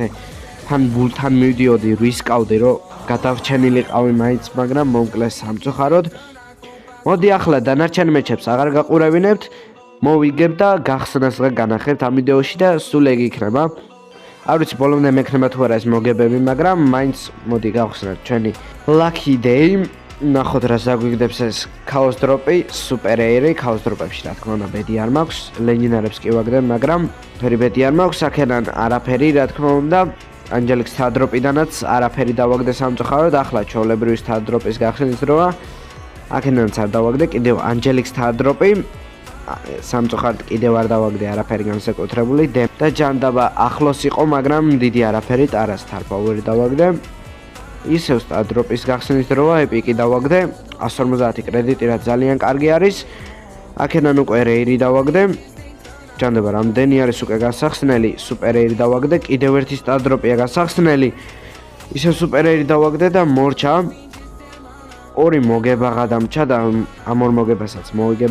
გავხსნე. თან მივდიოდი ვისკავდი რომ გადავრჩენილიყავი მაინც, მაგრამ მომკლეს სამწუხაროდ. მოდი ახლა დანარჩენ მეჩებს აღარ გაყურებინებთ. მოვიგებ და გახსნას განახერთ ამ ვიდეოში და სულ ეგ იქნება. არ ვიცი ბოლომდე მექნება თუ არა ეს მოგებები, მაგრამ მაინც მოდი გავხსნათ ჩვენი Lucky Day. ნახოთ რა ზაგვიგდებს ეს Chaos Drop-ი, Super Air-ი, Chaos Drop-ებში რა თქმა უნდა ბედი არ მაქვს, ლეგენდარებს კი ვაგდებ, მაგრამ ფერი ბედი არ მაქვს, აქედან არაფერი რა თქმა უნდა. Angelic Star Drop-იდანაც არაფერი დავაგდე სამწუხაროდ, ახლა ჩვეულებრივი Star Drop-ის გახსნის დროა. აქედანაც არ დავაგდე, კიდევ Angelic Star Drop-ი. სამწუხაროდ კიდევ არ დავაგდე არაფერი განსაკუთრებული და ჯანდაბა ახლოს იყო, მაგრამ დიდი არაფერი არა Star Power-ი დავაგდე. ისევ Star Drop-ის გახსნის დროა, ეპიკი დავაგდე, 150 კრედიტი რაც ძალიან კარგი არის. აქედან უკვე Rare-ი დავაგდე. ჯანდაბა რამდენი არის უკვე გასახსნელი, Super Air-ი დავაგდე, კიდევ ერთი Star Drop-ია გასახსნელი. ისევ Super Air-ი დავაგდე და მორჩა. ორი მოგება გადამჩა და ამ ორ მოგებასაც მოვიგებ.